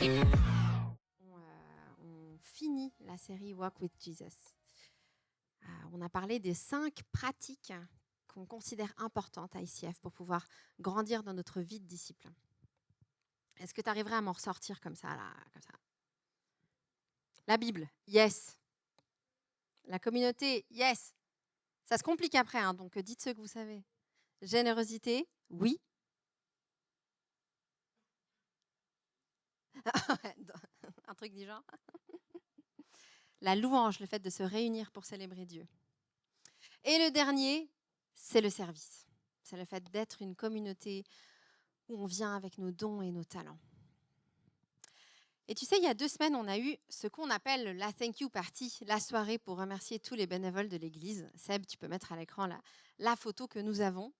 On finit la série Walk with Jesus. On a parlé des 5 pratiques qu'on considère importantes à ICF pour pouvoir grandir dans notre vie de disciple. Est-ce que tu arriverais à m'en ressortir comme ça, là, comme ça? La Bible, yes. La communauté, yes. Ça se complique après, hein, donc dites ce que vous savez. Générosité, oui. Un truc du genre. La louange, le fait de se réunir pour célébrer Dieu. Et le dernier, c'est le service. C'est le fait d'être une communauté où on vient avec nos dons et nos talents. Et tu sais, il y a 2 semaines, on a eu ce qu'on appelle la Thank You Party, la soirée pour remercier tous les bénévoles de l'Église. Seb, tu peux mettre à l'écran la photo que nous avons.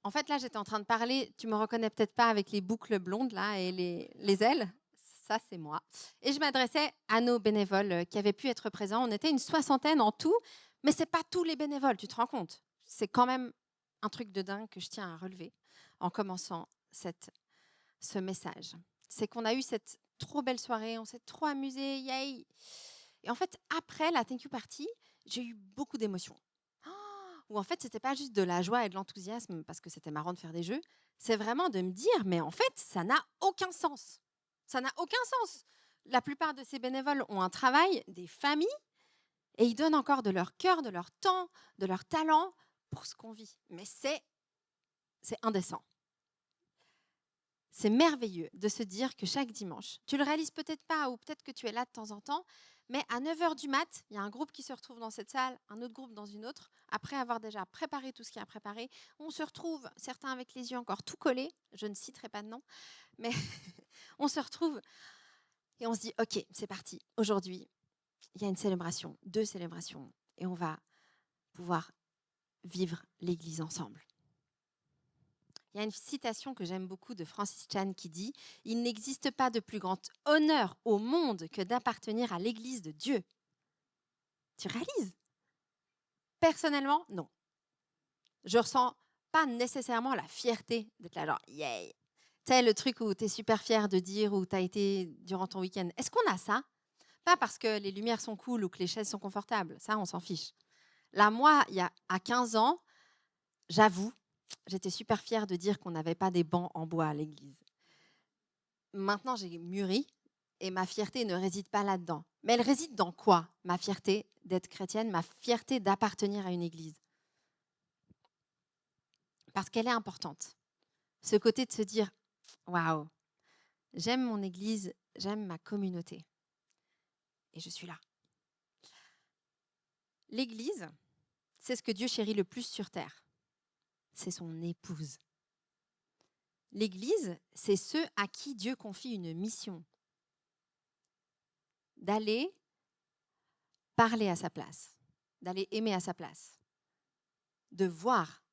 En fait, là, j'étais en train de parler, tu me reconnais peut-être pas avec les boucles blondes là et les ailes. Ça, c'est moi. Et je m'adressais à nos bénévoles qui avaient pu être présents. On était une 60aine en tout, mais c'est pas tous les bénévoles, tu te rends compte? C'est quand même un truc de dingue que je tiens à relever en commençant ce message. C'est qu'on a eu cette trop belle soirée, on s'est trop amusé, yay! Et en fait, après la Thank You Party, j'ai eu beaucoup d'émotions. Où en fait, c'était pas juste de la joie et de l'enthousiasme parce que c'était marrant de faire des jeux, c'est vraiment de me dire, mais en fait, ça n'a aucun sens. Ça n'a aucun sens. La plupart de ces bénévoles ont un travail, des familles, et ils donnent encore de leur cœur, de leur temps, de leur talent pour ce qu'on vit. Mais c'est indécent. C'est merveilleux de se dire que chaque dimanche, tu le réalises peut-être pas ou peut-être que tu es là de temps en temps, mais à 9h du mat, il y a un groupe qui se retrouve dans cette salle, un autre groupe dans une autre. Après avoir déjà préparé tout ce qu'il y a à préparer, on se retrouve, certains avec les yeux encore tout collés, je ne citerai pas de nom, mais on se retrouve et on se dit, OK, c'est parti. Aujourd'hui, il y a une célébration, 2 célébrations, et on va pouvoir vivre l'Église ensemble. Il y a une citation que j'aime beaucoup de Francis Chan qui dit « Il n'existe pas de plus grand honneur au monde que d'appartenir à l'Église de Dieu. » Tu réalises? Personnellement, non. Je ressens pas nécessairement la fierté d'être là, genre « Yay !» Tu sais, le truc où tu es super fier de dire où tu as été durant ton week-end. Est-ce qu'on a ça? Pas parce que les lumières sont cool ou que les chaises sont confortables. Ça, on s'en fiche. Là, moi, à 15 ans, j'avoue, j'étais super fière de dire qu'on n'avait pas des bancs en bois à l'église. Maintenant, j'ai mûri et ma fierté ne réside pas là-dedans. Mais elle réside dans quoi, ma fierté d'être chrétienne, ma fierté d'appartenir à une église? Parce qu'elle est importante. Ce côté de se dire « Waouh, j'aime mon église, j'aime ma communauté. Et je suis là. » L'église, c'est ce que Dieu chérit le plus sur terre. C'est son épouse. L'église, c'est ceux à qui Dieu confie une mission. D'aller parler à sa place, d'aller aimer à sa place, de voir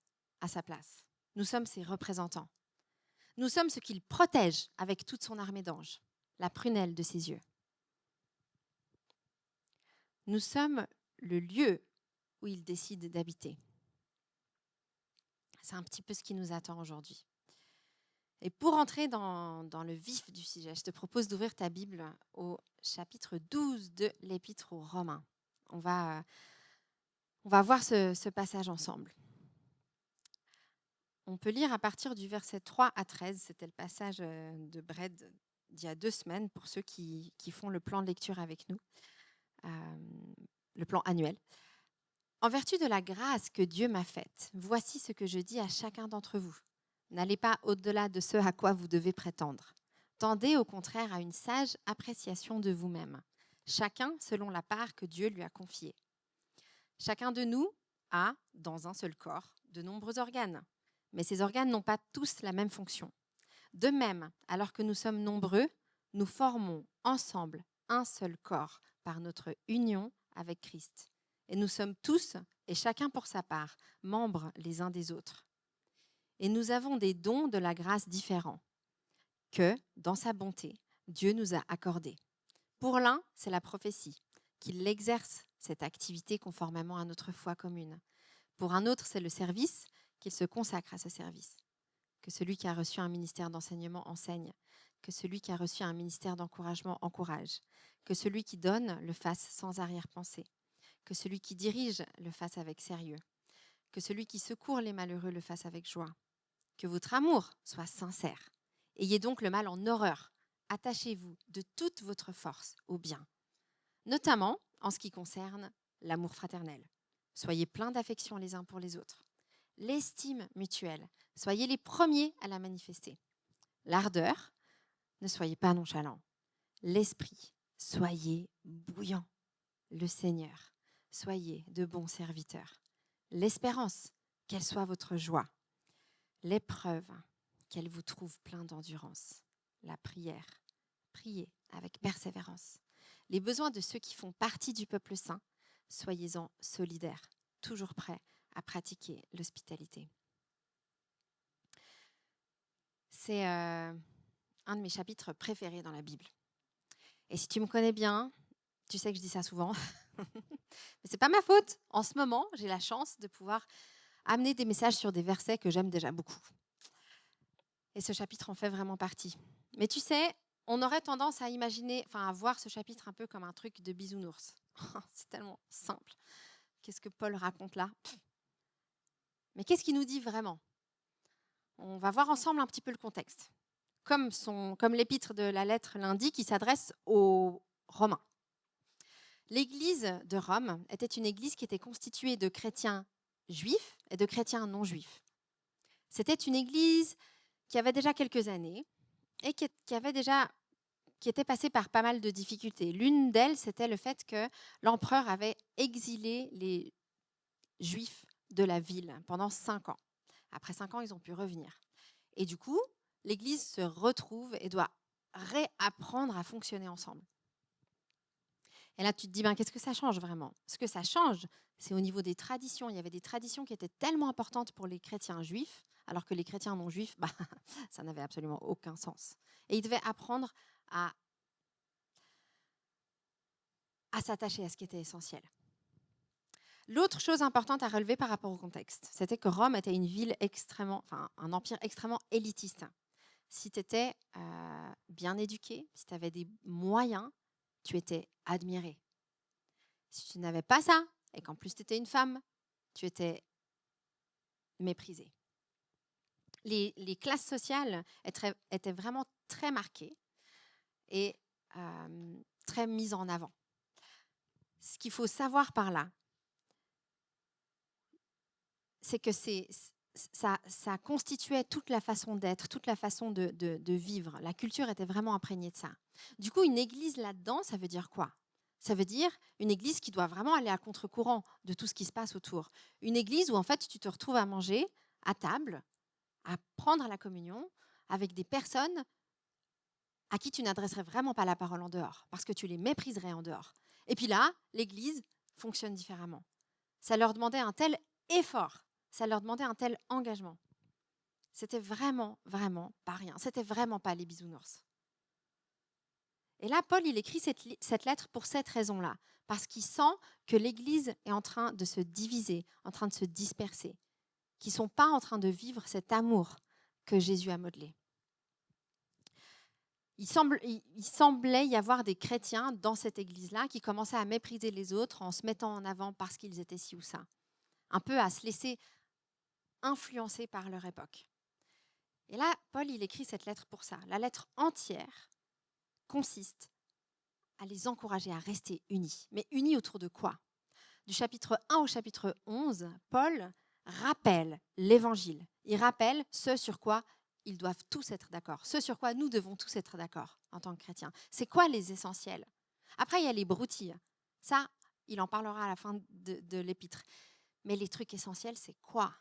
à sa place. Nous sommes ses représentants. Nous sommes ce qu'il protège avec toute son armée d'anges, la prunelle de ses yeux. Nous sommes le lieu où il décide d'habiter. C'est un petit peu ce qui nous attend aujourd'hui. Et pour entrer dans le vif du sujet, je te propose d'ouvrir ta Bible au chapitre 12 de l'Épître aux Romains. On va voir ce passage ensemble. On peut lire à partir du verset 3 à 13. C'était le passage de Brad d'il y a 2 semaines pour ceux qui font le plan de lecture avec nous, le plan annuel. En vertu de la grâce que Dieu m'a faite, voici ce que je dis à chacun d'entre vous. N'allez pas au-delà de ce à quoi vous devez prétendre. Tendez au contraire à une sage appréciation de vous-même, chacun selon la part que Dieu lui a confiée. Chacun de nous a, dans un seul corps, de nombreux organes, mais ces organes n'ont pas tous la même fonction. De même, alors que nous sommes nombreux, nous formons ensemble un seul corps par notre union avec Christ. Et nous sommes tous, et chacun pour sa part, membres les uns des autres. Et nous avons des dons de la grâce différents que, dans sa bonté, Dieu nous a accordés. Pour l'un, c'est la prophétie, qu'il exerce cette activité conformément à notre foi commune. Pour un autre, c'est le service, qu'il se consacre à ce service. Que celui qui a reçu un ministère d'enseignement enseigne. Que celui qui a reçu un ministère d'encouragement encourage. Que celui qui donne le fasse sans arrière-pensée. Que celui qui dirige le fasse avec sérieux. Que celui qui secourt les malheureux le fasse avec joie. Que votre amour soit sincère. Ayez donc le mal en horreur. Attachez-vous de toute votre force au bien, notamment en ce qui concerne l'amour fraternel. Soyez pleins d'affection les uns pour les autres. L'estime mutuelle, soyez les premiers à la manifester. L'ardeur, ne soyez pas nonchalants. L'esprit, soyez bouillants. Le Seigneur, soyez de bons serviteurs. L'espérance, qu'elle soit votre joie. L'épreuve, qu'elle vous trouve plein d'endurance. La prière, priez avec persévérance. Les besoins de ceux qui font partie du peuple saint, soyez-en solidaires, toujours prêts à pratiquer l'hospitalité. C'est un de mes chapitres préférés dans la Bible. Et si tu me connais bien, tu sais que je dis ça souvent, mais c'est pas ma faute. En ce moment, j'ai la chance de pouvoir amener des messages sur des versets que j'aime déjà beaucoup. Et ce chapitre en fait vraiment partie. Mais tu sais, on aurait tendance à imaginer, à voir ce chapitre un peu comme un truc de bisounours. C'est tellement simple. Qu'est-ce que Paul raconte là ? Mais qu'est-ce qu'il nous dit vraiment ? On va voir ensemble un petit peu le contexte. Comme l'épître de la lettre l'indique, il s'adresse aux Romains. L'église de Rome était une église qui était constituée de chrétiens juifs et de chrétiens non juifs. C'était une église qui avait déjà quelques années et qui était passée par pas mal de difficultés. L'une d'elles, c'était le fait que l'empereur avait exilé les Juifs de la ville pendant 5 ans. Après 5 ans, ils ont pu revenir. Et du coup, l'Église se retrouve et doit réapprendre à fonctionner ensemble. Et là, tu te dis, qu'est-ce que ça change vraiment ? Ce que ça change, c'est au niveau des traditions. Il y avait des traditions qui étaient tellement importantes pour les chrétiens juifs, alors que les chrétiens non juifs, ça n'avait absolument aucun sens. Et ils devaient apprendre à s'attacher à ce qui était essentiel. L'autre chose importante à relever par rapport au contexte, c'était que Rome était une ville un empire extrêmement élitiste. Si tu étais bien éduqué, si tu avais des moyens, tu étais admiré. Si tu n'avais pas ça, et qu'en plus tu étais une femme, tu étais méprisé. Les classes sociales étaient vraiment très marquées et très mises en avant. Ce qu'il faut savoir par là, c'est que ça constituait toute la façon d'être, toute la façon de vivre. La culture était vraiment imprégnée de ça. Du coup, une église là-dedans, ça veut dire quoi ? Ça veut dire une église qui doit vraiment aller à contre-courant de tout ce qui se passe autour. Une église où, en fait, tu te retrouves à manger à table, à prendre la communion avec des personnes à qui tu n'adresserais vraiment pas la parole en dehors, parce que tu les mépriserais en dehors. Et puis là, l'église fonctionne différemment. Ça leur demandait un tel effort, ça leur demandait un tel engagement. C'était vraiment, vraiment pas rien. C'était vraiment pas les bisounours. Et là, Paul, il écrit cette lettre pour cette raison-là, parce qu'il sent que l'Église est en train de se diviser, en train de se disperser, qu'ils ne sont pas en train de vivre cet amour que Jésus a modelé. Il semblait y avoir des chrétiens dans cette Église-là qui commençaient à mépriser les autres en se mettant en avant parce qu'ils étaient ci ou ça, un peu à se laisser influencer par leur époque. Et là, Paul, il écrit cette lettre pour ça. La lettre entière consiste à les encourager à rester unis. Mais unis autour de quoi ? Du chapitre 1 au chapitre 11, Paul rappelle l'Évangile. Il rappelle ce sur quoi ils doivent tous être d'accord, ce sur quoi nous devons tous être d'accord en tant que chrétiens. C'est quoi les essentiels ? Après, il y a les broutilles. Ça, il en parlera à la fin de l'épître. Mais les trucs essentiels, c'est quoi ?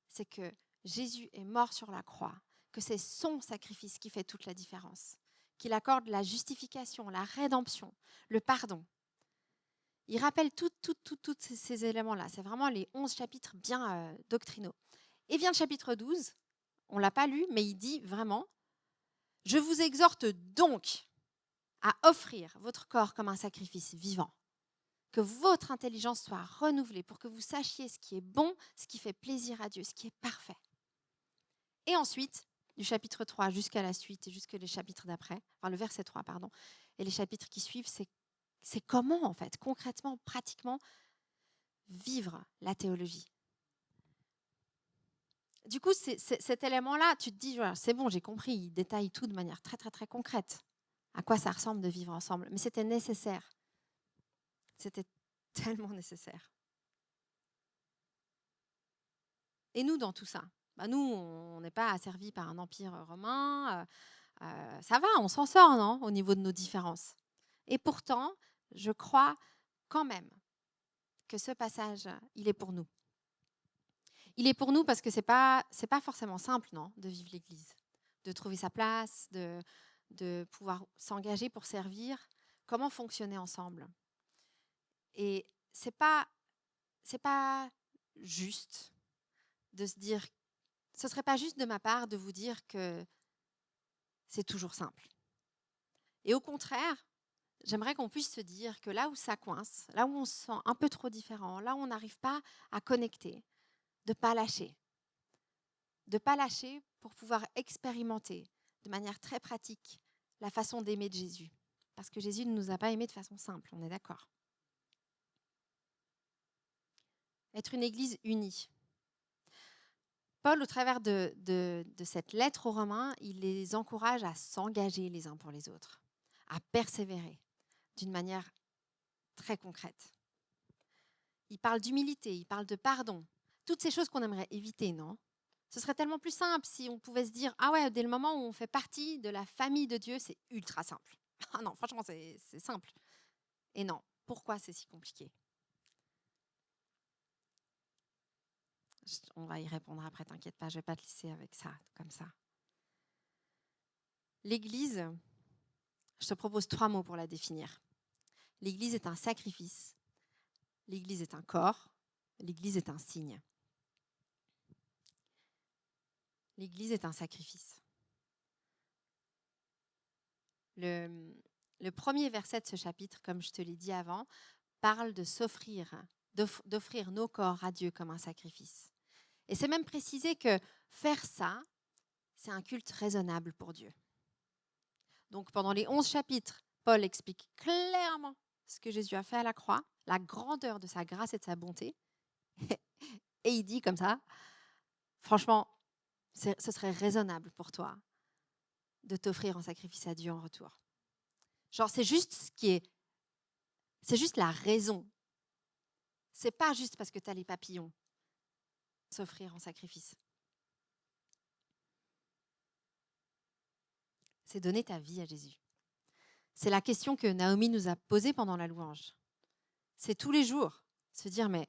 C'est que Jésus est mort sur la croix, que c'est son sacrifice qui fait toute la différence, qu'il accorde la justification, la rédemption, le pardon. Il rappelle tous ces éléments-là. C'est vraiment les 11 chapitres bien doctrinaux. Et vient le chapitre 12, on ne l'a pas lu, mais il dit vraiment « Je vous exhorte donc à offrir votre corps comme un sacrifice vivant, que votre intelligence soit renouvelée pour que vous sachiez ce qui est bon, ce qui fait plaisir à Dieu, ce qui est parfait. » Et ensuite, du chapitre 3 jusqu'à la suite et jusqu'à les chapitres d'après, enfin le verset 3, pardon, et les chapitres qui suivent, c'est comment, en fait, concrètement, pratiquement, vivre la théologie. Du coup, cet élément-là, tu te dis, voilà, c'est bon, j'ai compris, il détaille tout de manière très, très, très concrète, à quoi ça ressemble de vivre ensemble. Mais c'était nécessaire. C'était tellement nécessaire. Et nous, dans tout ça, nous, on n'est pas asservis par un empire romain. Ça va, on s'en sort, non, au niveau de nos différences. Et pourtant, je crois quand même que ce passage, il est pour nous. Il est pour nous parce que c'est pas forcément simple, non, de vivre l'Église, de trouver sa place, de pouvoir s'engager pour servir. Comment fonctionner ensemble? Et c'est pas juste de se dire, ce serait pas juste de ma part de vous dire que c'est toujours simple. Et au contraire, j'aimerais qu'on puisse se dire que là où ça coince, là où on se sent un peu trop différent, là où on n'arrive pas à connecter, de ne pas lâcher. De ne pas lâcher pour pouvoir expérimenter de manière très pratique la façon d'aimer de Jésus. Parce que Jésus ne nous a pas aimés de façon simple, on est d'accord. Être une église unie. Paul, au travers de cette lettre aux Romains, il les encourage à s'engager les uns pour les autres, à persévérer d'une manière très concrète. Il parle d'humilité, il parle de pardon. Toutes ces choses qu'on aimerait éviter, non? Ce serait tellement plus simple si on pouvait se dire « Ah ouais, dès le moment où on fait partie de la famille de Dieu, c'est ultra simple. » Ah non, franchement, c'est simple. Et non, pourquoi c'est si compliqué? On va y répondre après, t'inquiète pas, je ne vais pas te laisser avec ça, comme ça. L'Église, je te propose 3 mots pour la définir. L'Église est un sacrifice, l'Église est un corps, l'Église est un signe. L'Église est un sacrifice. Le premier verset de ce chapitre, comme je te l'ai dit avant, parle de s'offrir, d'offrir nos corps à Dieu comme un sacrifice. Et c'est même précisé que faire ça, c'est un culte raisonnable pour Dieu. Donc pendant les 11 chapitres, Paul explique clairement ce que Jésus a fait à la croix, la grandeur de sa grâce et de sa bonté. Et il dit comme ça, franchement, ce serait raisonnable pour toi de t'offrir en sacrifice à Dieu en retour. Genre, c'est juste la raison. C'est pas juste parce que tu as les papillons, s'offrir en sacrifice. C'est donner ta vie à Jésus. C'est la question que Naomi nous a posée pendant la louange. C'est tous les jours se dire, mais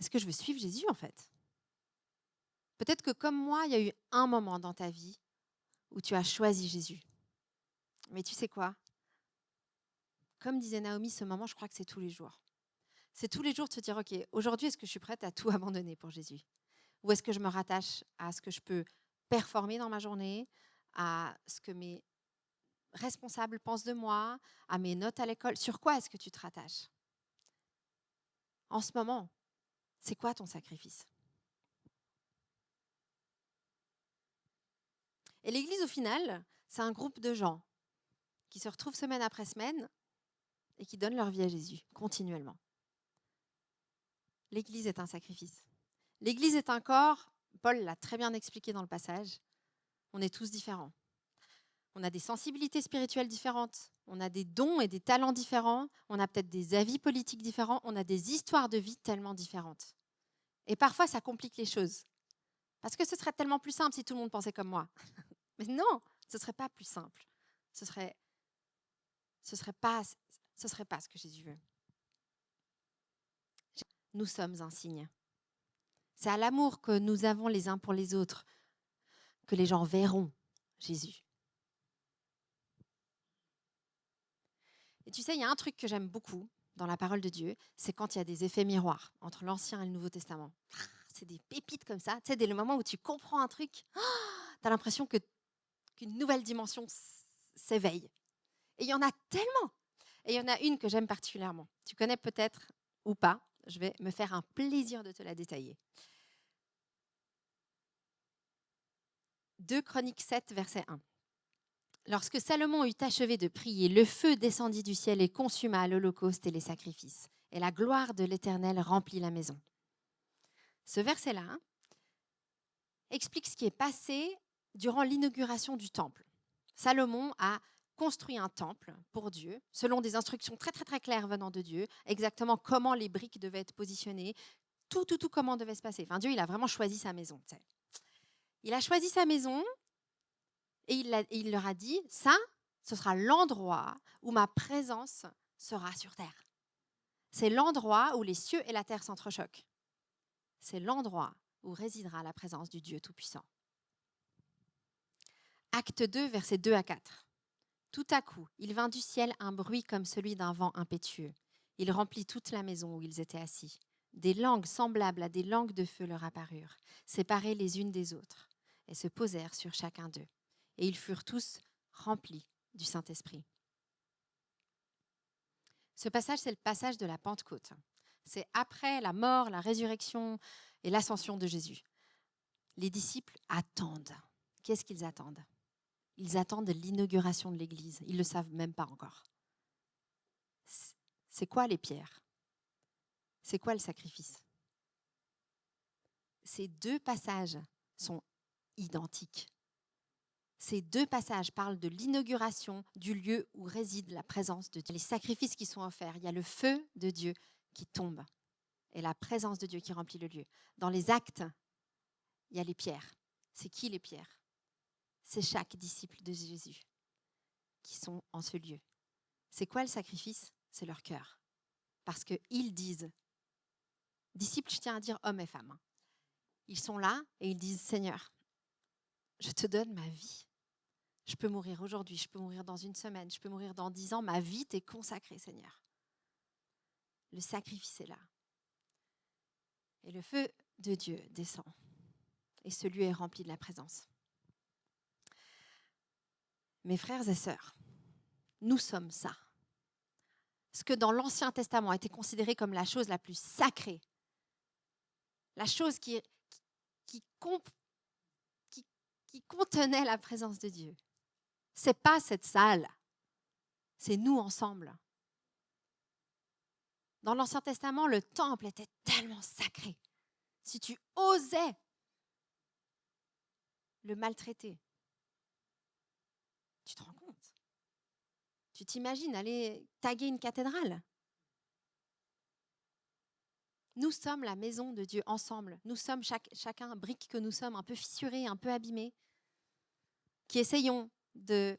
est-ce que je veux suivre Jésus en fait? Peut-être que comme moi, il y a eu un moment dans ta vie où tu as choisi Jésus. Mais tu sais quoi? Comme disait Naomi, ce moment, je crois que c'est tous les jours. C'est tous les jours de se dire, OK, aujourd'hui, est-ce que je suis prête à tout abandonner pour Jésus? Ou est-ce que je me rattache à ce que je peux performer dans ma journée, à ce que mes responsables pensent de moi, à mes notes à l'école? Sur quoi est-ce que tu te rattaches? En ce moment, c'est quoi ton sacrifice? Et l'Église, au final, c'est un groupe de gens qui se retrouvent semaine après semaine et qui donnent leur vie à Jésus continuellement. L'Église est un sacrifice. L'Église est un corps, Paul l'a très bien expliqué dans le passage, on est tous différents. On a des sensibilités spirituelles différentes, on a des dons et des talents différents, on a peut-être des avis politiques différents, on a des histoires de vie tellement différentes. Et parfois, ça complique les choses. Parce que ce serait tellement plus simple si tout le monde pensait comme moi. Mais non, ce ne serait pas plus simple. Ce serait pas ce que Jésus veut. Nous sommes un signe. C'est à l'amour que nous avons les uns pour les autres que les gens verront Jésus. Et tu sais, il y a un truc que j'aime beaucoup dans la parole de Dieu, c'est quand il y a des effets miroirs entre l'Ancien et le Nouveau Testament. C'est des pépites comme ça. Tu sais, dès le moment où tu comprends un truc, tu as l'impression qu'une nouvelle dimension s'éveille. Et il y en a tellement. Et il y en a une que j'aime particulièrement. Tu connais peut-être ou pas. Je vais me faire un plaisir de te la détailler. 2 Chroniques 7, verset 1. Lorsque Salomon eut achevé de prier, le feu descendit du ciel et consuma l'holocauste et les sacrifices. Et la gloire de l'Éternel remplit la maison. Ce verset-là explique ce qui est passé durant l'inauguration du temple. Salomon a construit un temple pour Dieu, selon des instructions très, très, très claires venant de Dieu, exactement comment les briques devaient être positionnées, tout comment devait se passer. Enfin, Dieu, il a vraiment choisi sa maison. Tu sais. Il a choisi sa maison et il leur a dit, ça, ce sera l'endroit où ma présence sera sur terre. C'est l'endroit où les cieux et la terre s'entrechoquent. C'est l'endroit où résidera la présence du Dieu Tout-Puissant. Acte 2, versets 2 à 4. Tout à coup, il vint du ciel un bruit comme celui d'un vent impétueux. Il remplit toute la maison où ils étaient assis. Des langues semblables à des langues de feu leur apparurent, séparées les unes des autres, et se posèrent sur chacun d'eux. Et ils furent tous remplis du Saint-Esprit. Ce passage, c'est le passage de la Pentecôte. C'est après la mort, la résurrection et l'ascension de Jésus. Les disciples attendent. Qu'est-ce qu'ils attendent ? Ils attendent l'inauguration de l'Église. Ils ne le savent même pas encore. C'est quoi les pierres ? C'est quoi le sacrifice ? Ces 2 passages sont identiques. Ces 2 passages parlent de l'inauguration du lieu où réside la présence de Dieu. Les sacrifices qui sont offerts, il y a le feu de Dieu qui tombe et la présence de Dieu qui remplit le lieu. Dans les actes, il y a les pierres. C'est qui les pierres ? C'est chaque disciple de Jésus qui sont en ce lieu. C'est quoi le sacrifice ? C'est leur cœur. Parce qu'ils disent, disciples, je tiens à dire hommes et femmes, ils sont là et ils disent, Seigneur, je te donne ma vie. Je peux mourir aujourd'hui, je peux mourir dans 1 semaine, je peux mourir dans 10 ans. Ma vie t'est consacrée, Seigneur. Le sacrifice est là. Et le feu de Dieu descend. Et ce lieu est rempli de la présence. Mes frères et sœurs, nous sommes ça. Ce que dans l'Ancien Testament était considéré comme la chose la plus sacrée, la chose qui contenait la présence de Dieu. Ce n'est pas cette salle, c'est nous ensemble. Dans l'Ancien Testament, le temple était tellement sacré. Si tu osais le maltraiter, tu te rends compte ? Tu t'imagines aller taguer une cathédrale ? Nous sommes la maison de Dieu ensemble. Nous sommes chacun brique que nous sommes, un peu fissurés, un peu abîmés, qui essayons de...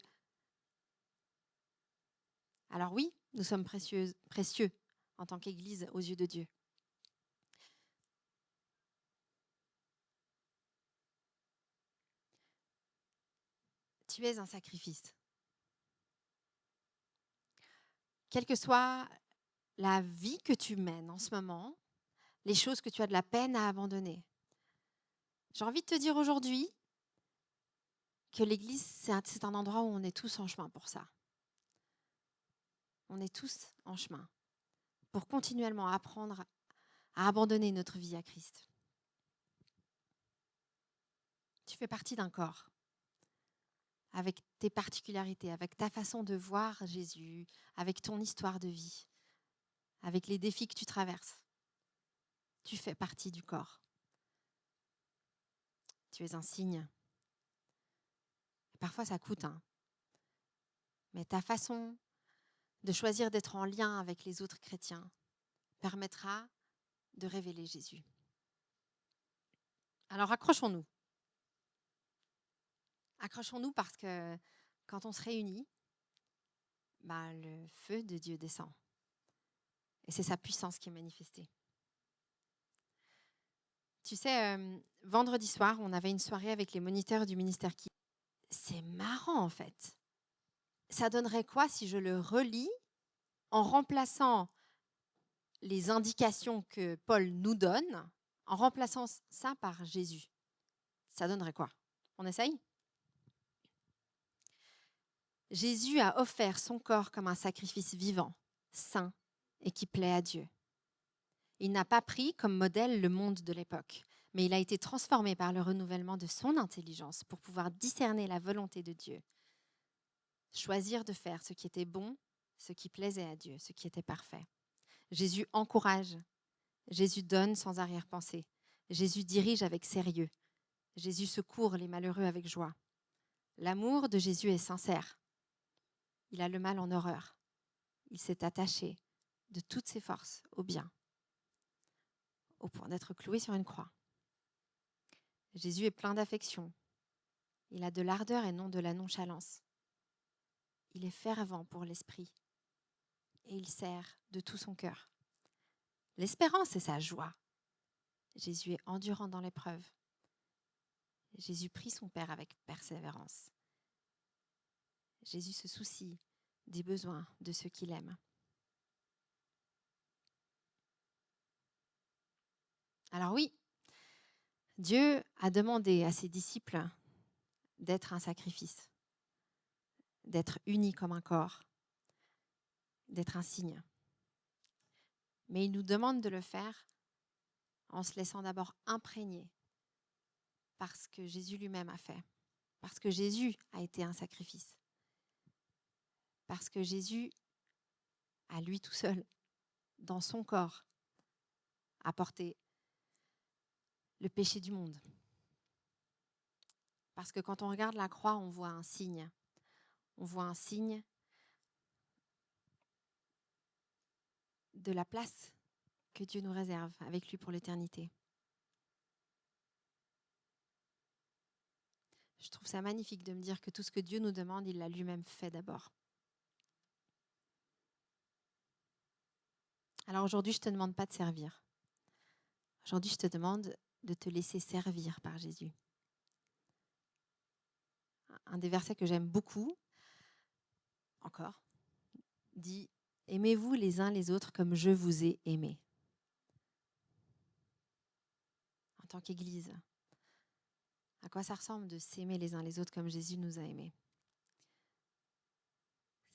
Alors oui, nous sommes précieux en tant qu'Église aux yeux de Dieu. Tu es un sacrifice. Quelle que soit la vie que tu mènes en ce moment, les choses que tu as de la peine à abandonner. J'ai envie de te dire aujourd'hui que l'Église, c'est un endroit où on est tous en chemin pour ça. On est tous en chemin pour continuellement apprendre à abandonner notre vie à Christ. Tu fais partie d'un corps avec tes particularités, avec ta façon de voir Jésus, avec ton histoire de vie, avec les défis que tu traverses. Tu fais partie du corps. Tu es un signe. Parfois, ça coûte, hein. Mais ta façon de choisir d'être en lien avec les autres chrétiens permettra de révéler Jésus. Alors, accrochons-nous. Accrochons-nous parce que quand on se réunit, le feu de Dieu descend. Et c'est sa puissance qui est manifestée. Tu sais, vendredi soir, on avait une soirée avec les moniteurs du ministère qui... C'est marrant, en fait. Ça donnerait quoi si je le relis en remplaçant les indications que Paul nous donne, en remplaçant ça par Jésus? Ça donnerait quoi? On essaye? Jésus a offert son corps comme un sacrifice vivant, saint et qui plaît à Dieu. Il n'a pas pris comme modèle le monde de l'époque, mais il a été transformé par le renouvellement de son intelligence pour pouvoir discerner la volonté de Dieu, choisir de faire ce qui était bon, ce qui plaisait à Dieu, ce qui était parfait. Jésus encourage, Jésus donne sans arrière-pensée, Jésus dirige avec sérieux, Jésus secourt les malheureux avec joie. L'amour de Jésus est sincère. Il a le mal en horreur. Il s'est attaché de toutes ses forces au bien, au point d'être cloué sur une croix. Jésus est plein d'affection. Il a de l'ardeur et non de la nonchalance. Il est fervent pour l'esprit et il sert de tout son cœur. L'espérance est sa joie. Jésus est endurant dans l'épreuve. Jésus prie son Père avec persévérance. Jésus se soucie des besoins de ceux qu'il aime. Alors oui, Dieu a demandé à ses disciples d'être un sacrifice, d'être unis comme un corps, d'être un signe. Mais il nous demande de le faire en se laissant d'abord imprégner par ce que Jésus lui-même a fait, parce que Jésus a été un sacrifice, parce que Jésus, à lui tout seul, dans son corps, a porté le péché du monde. Parce que quand on regarde la croix, on voit un signe. On voit un signe de la place que Dieu nous réserve avec lui pour l'éternité. Je trouve ça magnifique de me dire que tout ce que Dieu nous demande, il l'a lui-même fait d'abord. Alors aujourd'hui, je ne te demande pas de servir. Aujourd'hui, je te demande de te laisser servir par Jésus. Un des versets que j'aime beaucoup, encore, dit « Aimez-vous les uns les autres comme je vous ai aimés ». En tant qu'Église, à quoi ça ressemble de s'aimer les uns les autres comme Jésus nous a aimés?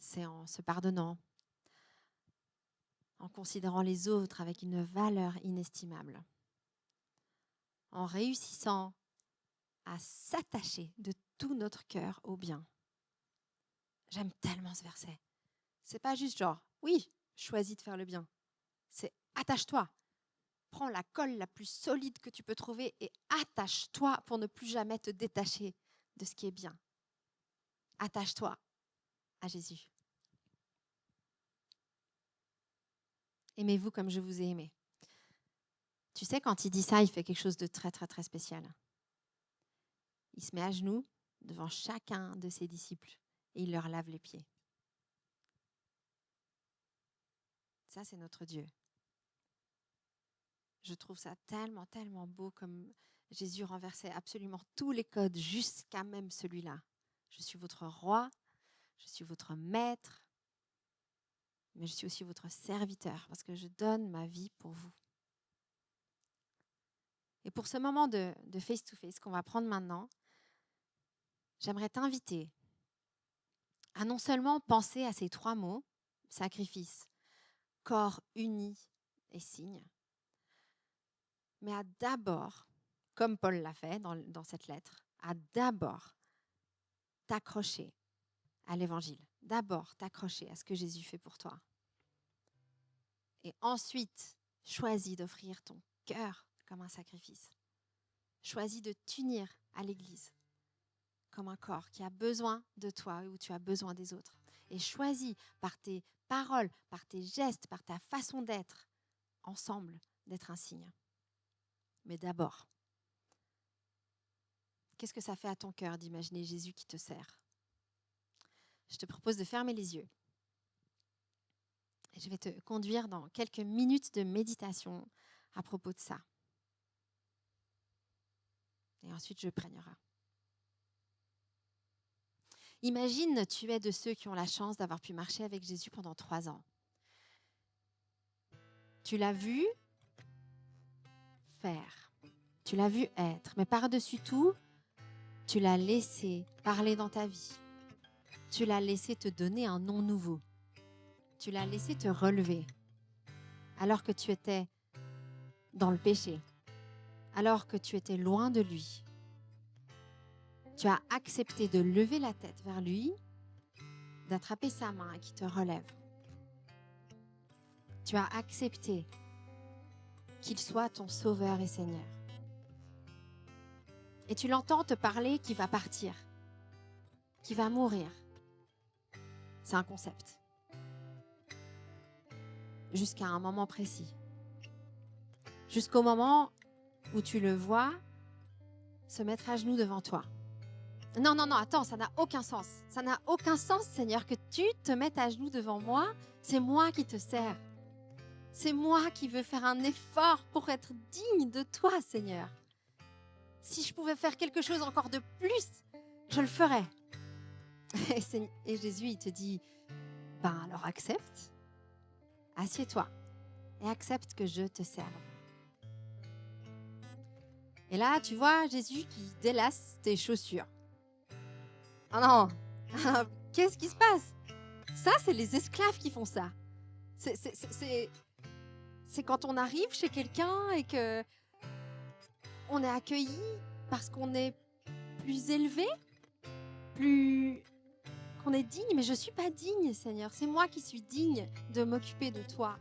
C'est en se pardonnant, en considérant les autres avec une valeur inestimable, en réussissant à s'attacher de tout notre cœur au bien. J'aime tellement ce verset. C'est pas juste genre, oui, choisis de faire le bien. C'est attache-toi. Prends la colle la plus solide que tu peux trouver et attache-toi pour ne plus jamais te détacher de ce qui est bien. Attache-toi à Jésus. Aimez-vous comme je vous ai aimé. Tu sais, quand il dit ça, il fait quelque chose de très, très, très spécial. Il se met à genoux devant chacun de ses disciples et il leur lave les pieds. Ça, c'est notre Dieu. Je trouve ça tellement, tellement beau comme Jésus renversait absolument tous les codes jusqu'à même celui-là. Je suis votre roi, je suis votre maître, mais je suis aussi votre serviteur parce que je donne ma vie pour vous. Et pour ce moment de face-to-face qu'on va prendre maintenant, j'aimerais t'inviter à non seulement penser à ces 3 mots, sacrifice, corps uni et signe, mais à d'abord, comme Paul l'a fait dans cette lettre, à d'abord t'accrocher à l'évangile. D'abord t'accrocher à ce que Jésus fait pour toi. Et ensuite, choisis d'offrir ton cœur comme un sacrifice. Choisis de t'unir à l'Église comme un corps qui a besoin de toi et où tu as besoin des autres. Et choisis par tes paroles, par tes gestes, par ta façon d'être, ensemble, d'être un signe. Mais d'abord, qu'est-ce que ça fait à ton cœur d'imaginer Jésus qui te sert? Je te propose de fermer les yeux. Et je vais te conduire dans quelques minutes de méditation à propos de ça. Et ensuite, je prierai. Imagine, tu es de ceux qui ont la chance d'avoir pu marcher avec Jésus pendant 3 ans. Tu l'as vu faire, tu l'as vu être, mais par-dessus tout, tu l'as laissé parler dans ta vie. Tu l'as laissé te donner un nom nouveau. Tu l'as laissé te relever alors que tu étais dans le péché, alors que tu étais loin de lui. Tu as accepté de lever la tête vers lui, d'attraper sa main et qui te relève. Tu as accepté qu'il soit ton sauveur et Seigneur. Et tu l'entends te parler qu'il va partir, qu'il va mourir. C'est un concept. Jusqu'à un moment précis. Jusqu'au moment où tu le vois se mettre à genoux devant toi. Non, attends, ça n'a aucun sens. Ça n'a aucun sens, Seigneur, que tu te mettes à genoux devant moi. C'est moi qui te sers. C'est moi qui veux faire un effort pour être digne de toi, Seigneur. Si je pouvais faire quelque chose encore de plus, je le ferais. Et Jésus, il te dit, alors accepte, assieds-toi et accepte que je te serve. Et là, tu vois Jésus qui délace tes chaussures. Oh non, qu'est-ce qui se passe? Ça, c'est les esclaves qui font ça. C'est quand on arrive chez quelqu'un et que on est accueilli parce qu'on est plus élevé, qu'on est digne. Mais je ne suis pas digne, Seigneur. C'est moi qui suis digne de m'occuper de toi.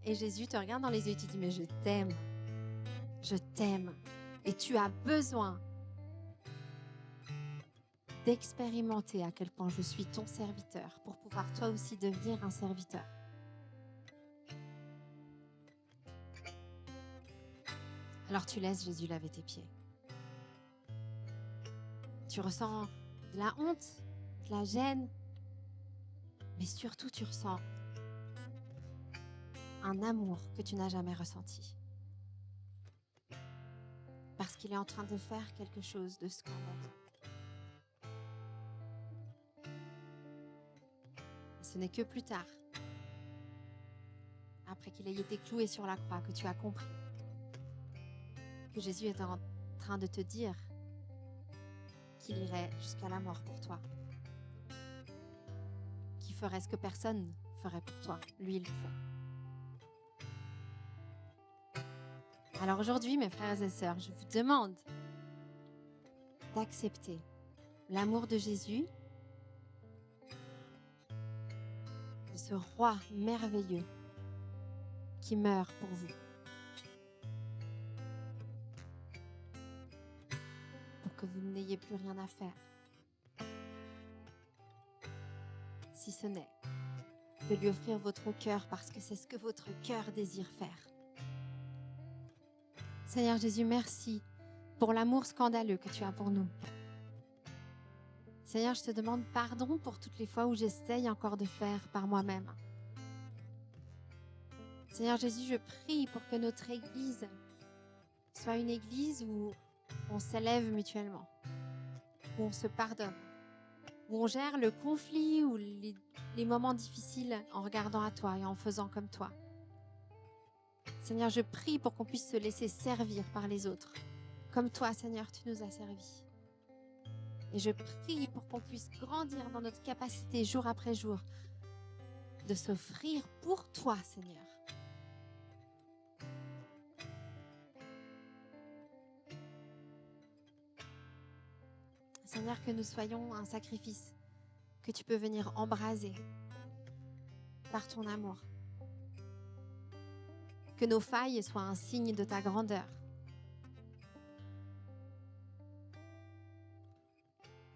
Et Jésus te regarde dans les yeux et te dit, mais je t'aime. Je t'aime. Et tu as besoin d'expérimenter à quel point je suis ton serviteur pour pouvoir toi aussi devenir un serviteur. Alors tu laisses Jésus laver tes pieds. Tu ressens de la honte, de la gêne, mais surtout tu ressens un amour que tu n'as jamais ressenti. Parce qu'il est en train de faire quelque chose de scandaleux. Ce n'est que plus tard, après qu'il ait été cloué sur la croix, que tu as compris que Jésus est en train de te dire qu'il irait jusqu'à la mort pour toi, qu'il ferait ce que personne ne ferait pour toi. Lui, il le fait. Alors aujourd'hui, mes frères et sœurs, je vous demande d'accepter l'amour de Jésus, de ce roi merveilleux qui meurt pour vous. Pour que vous n'ayez plus rien à faire. Si ce n'est de lui offrir votre cœur parce que c'est ce que votre cœur désire faire. Seigneur Jésus, merci pour l'amour scandaleux que tu as pour nous. Seigneur, je te demande pardon pour toutes les fois où j'essaye encore de faire par moi-même. Seigneur Jésus, je prie pour que notre Église soit une Église où on s'élève mutuellement, où on se pardonne, où on gère le conflit ou les moments difficiles en regardant à toi et en faisant comme toi. Seigneur, je prie pour qu'on puisse se laisser servir par les autres. Comme toi, Seigneur, tu nous as servis. Et je prie pour qu'on puisse grandir dans notre capacité jour après jour de s'offrir pour toi, Seigneur. Seigneur, que nous soyons un sacrifice que tu peux venir embraser par ton amour. Que nos failles soient un signe de ta grandeur.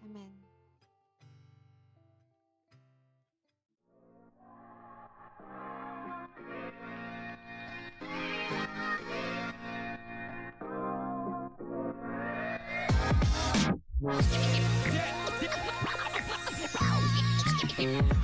Amen. Yeah.